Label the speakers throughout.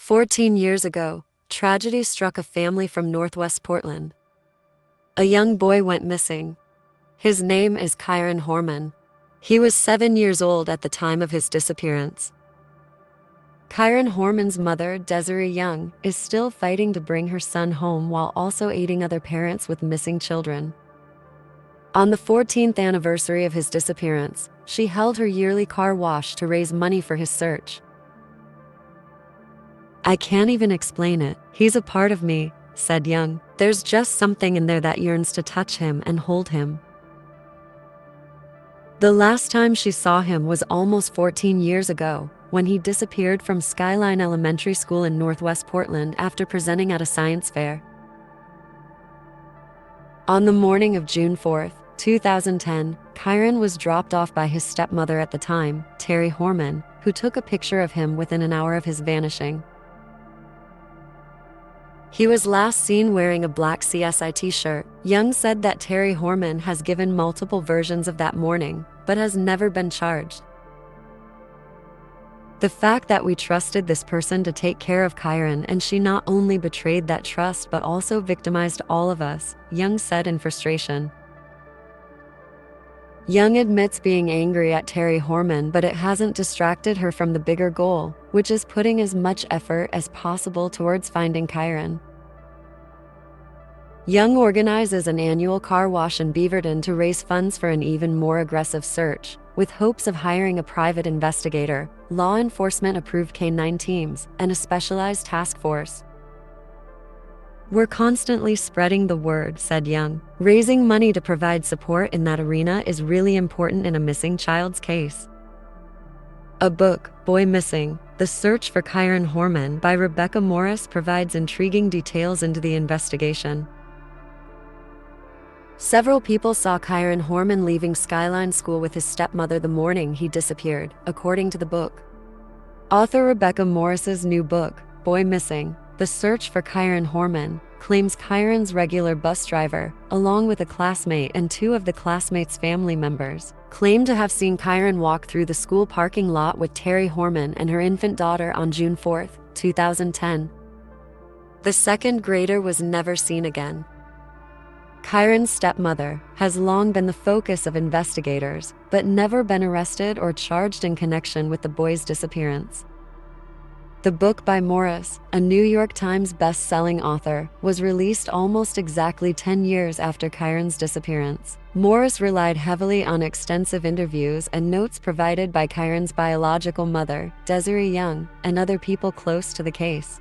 Speaker 1: 14 years ago, tragedy struck a family from northwest Portland. A young boy went missing. His name is Kyron Horman. He was 7 years old at the time of his disappearance. Kyron Horman's mother, Desiree Young, is still fighting to bring her son home while also aiding other parents with missing children. On the 14th anniversary of his disappearance, she held her yearly car wash to raise money for his search. "I can't even explain it. He's a part of me," said Young. "There's just something in there that yearns to touch him and hold him." The last time she saw him was almost 14 years ago, when he disappeared from Skyline Elementary School in northwest Portland after presenting at a science fair. On the morning of June 4, 2010, Kyron was dropped off by his stepmother at the time, Terry Horman, who took a picture of him within an hour of his vanishing. He was last seen wearing a black CSI t-shirt. Young said that Terry Horman has given multiple versions of that morning, but has never been charged. "The fact that we trusted this person to take care of Kyron, and she not only betrayed that trust but also victimized all of us," Young said in frustration. Young admits being angry at Terry Horman, but it hasn't distracted her from the bigger goal, which is putting as much effort as possible towards finding Kyron. Young organizes an annual car wash in Beaverton to raise funds for an even more aggressive search, with hopes of hiring a private investigator, law enforcement-approved K-9 teams, and a specialized task force. "We're constantly spreading the word," said Young. "Raising money to provide support in that arena is really important in a missing child's case." A book, Boy Missing: The Search for Kyron Horman by Rebecca Morris provides intriguing details into the investigation. Several people saw Kyron Horman leaving Skyline School with his stepmother the morning he disappeared, according to the book. Author Rebecca Morris's new book, Boy Missing: The Search for Kyron Horman, claims Kyron's regular bus driver, along with a classmate and two of the classmates' family members, claimed to have seen Kyron walk through the school parking lot with Terry Horman and her infant daughter on June 4, 2010. The second grader was never seen again. Kyron's stepmother has long been the focus of investigators, but never been arrested or charged in connection with the boy's disappearance. The book by Morris, a New York Times best-selling author, was released almost exactly 10 years after Kyron's disappearance. Morris relied heavily on extensive interviews and notes provided by Kyron's biological mother, Desiree Young, and other people close to the case.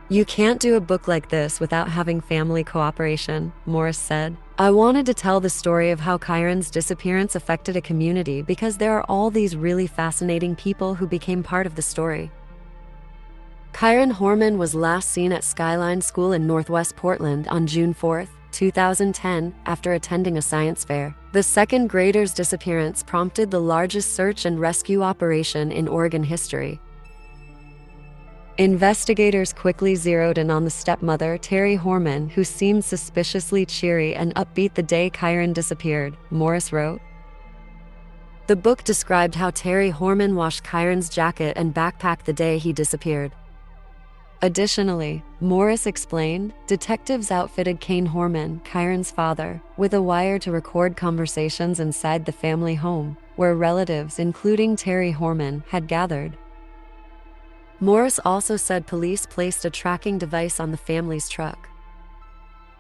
Speaker 1: "You can't do a book like this without having family cooperation," Morris said. "I wanted to tell the story of how Kyron's disappearance affected a community because there are all these really fascinating people who became part of the story." Kyron Horman was last seen at Skyline School in northwest Portland on June 4, 2010, after attending a science fair. The second grader's disappearance prompted the largest search and rescue operation in Oregon history. Investigators quickly zeroed in on the stepmother, Terry Horman, who seemed suspiciously cheery and upbeat the day Kyron disappeared, Morris wrote. The book described how Terry Horman washed Kyron's jacket and backpack the day he disappeared. Additionally, Morris explained, detectives outfitted Kane Horman, Kyron's father, with a wire to record conversations inside the family home, where relatives, including Terry Horman, had gathered. Morris also said police placed a tracking device on the family's truck.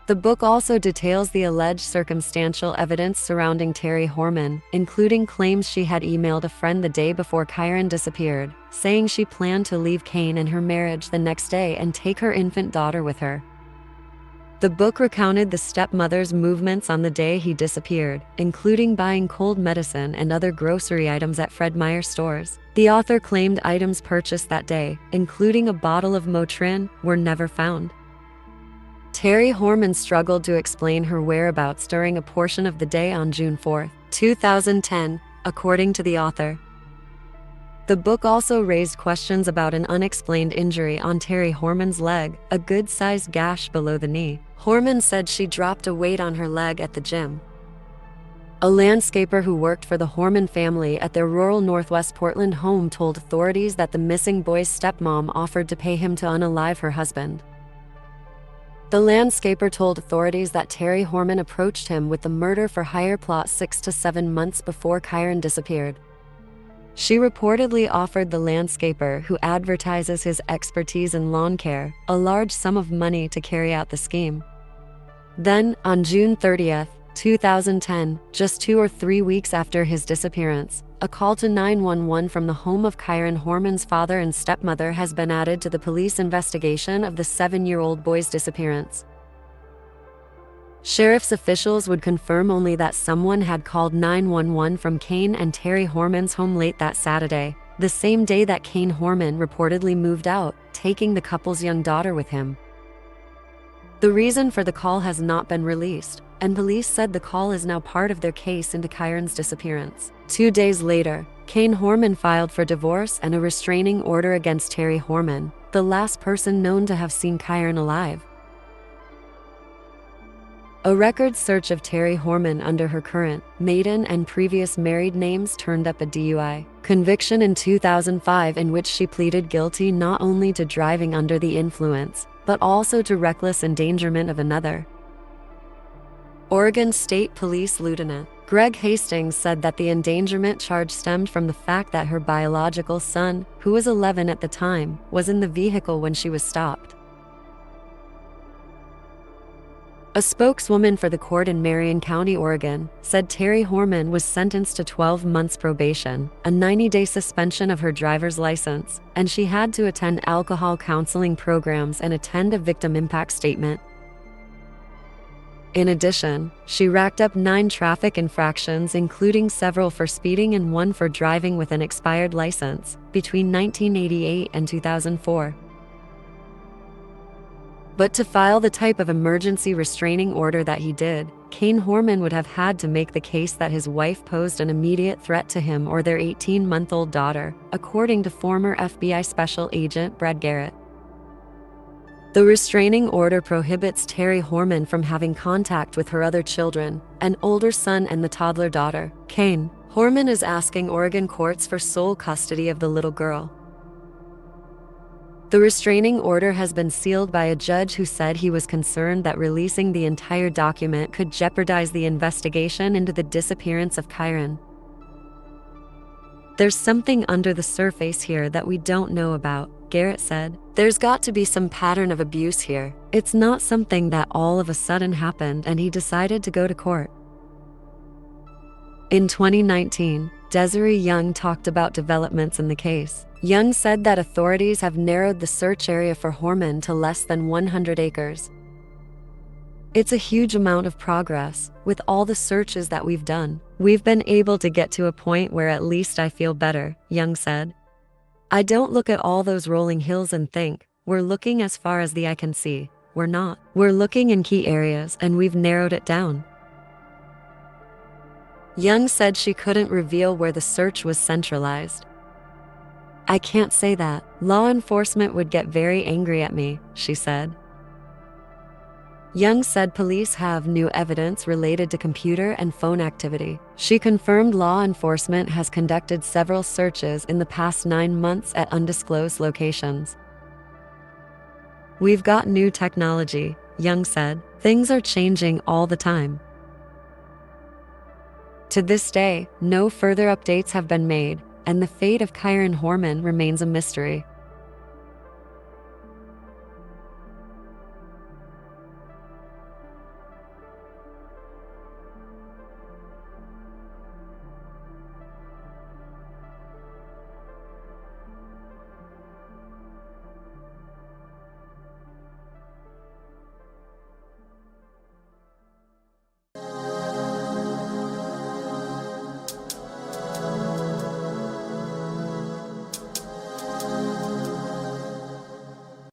Speaker 1: The book also details the alleged circumstantial evidence surrounding Terry Horman, including claims she had emailed a friend the day before Kyron disappeared, saying she planned to leave Kane and her marriage the next day and take her infant daughter with her. The book recounted the stepmother's movements on the day he disappeared, including buying cold medicine and other grocery items at Fred Meyer stores. The author claimed items purchased that day, including a bottle of Motrin, were never found. Terry Horman struggled to explain her whereabouts during a portion of the day on June 4, 2010, according to the author. The book also raised questions about an unexplained injury on Terry Horman's leg, a good-sized gash below the knee. Horman said she dropped a weight on her leg at the gym. A landscaper who worked for the Horman family at their rural Northwest Portland home told authorities that the missing boy's stepmom offered to pay him to unalive her husband. The landscaper told authorities that Terry Horman approached him with the murder-for-hire plot 6 to 7 months before Kyron disappeared. She reportedly offered the landscaper, who advertises his expertise in lawn care, a large sum of money to carry out the scheme. Then, on June 30th, 2010, just 2 or 3 weeks after his disappearance, a call to 911 from the home of Kyron Horman's father and stepmother has been added to the police investigation of the 7-year-old boy's disappearance. Sheriff's officials would confirm only that someone had called 911 from Kane and Terry Horman's home late that Saturday, the same day that Kane Horman reportedly moved out, taking the couple's young daughter with him. The reason for the call has not been released, and police said the call is now part of their case into Kyron's disappearance. 2 days later, Kane Horman filed for divorce and a restraining order against Terry Horman, the last person known to have seen Kyron alive. A record search of Terry Horman under her current, maiden and previous married names turned up a DUI conviction in 2005 in which she pleaded guilty not only to driving under the influence, but also to reckless endangerment of another. Oregon State Police Lieutenant Greg Hastings said that the endangerment charge stemmed from the fact that her biological son, who was 11 at the time, was in the vehicle when she was stopped. A spokeswoman for the court in Marion County, Oregon, said Terry Horman was sentenced to 12 months probation, a 90-day suspension of her driver's license, and she had to attend alcohol counseling programs and attend a victim impact statement. In addition, she racked up 9 traffic infractions, including several for speeding and 1 for driving with an expired license, between 1988 and 2004. But to file the type of emergency restraining order that he did, Kane Horman would have had to make the case that his wife posed an immediate threat to him or their 18-month-old daughter, according to former FBI Special Agent Brad Garrett. The restraining order prohibits Terry Horman from having contact with her other children, an older son and the toddler daughter, Kane. Horman is asking Oregon courts for sole custody of the little girl. The restraining order has been sealed by a judge who said he was concerned that releasing the entire document could jeopardize the investigation into the disappearance of Kyron. "There's something under the surface here that we don't know about," Garrett said. "There's got to be some pattern of abuse here. It's not something that all of a sudden happened and he decided to go to court." In 2019, Desiree Young talked about developments in the case. Young said that authorities have narrowed the search area for Horman to less than 100 acres. "It's a huge amount of progress. With all the searches that we've done, we've been able to get to a point where at least I feel better," Young said. "I don't look at all those rolling hills and think, we're looking as far as the eye can see. We're not. We're looking in key areas and we've narrowed it down." Young said she couldn't reveal where the search was centralized. "I can't say that. Law enforcement would get very angry at me," she said. Young said police have new evidence related to computer and phone activity. She confirmed law enforcement has conducted several searches in the past 9 months at undisclosed locations. "We've got new technology," Young said. "Things are changing all the time." To this day, no further updates have been made, and the fate of Kyron Horman remains a mystery.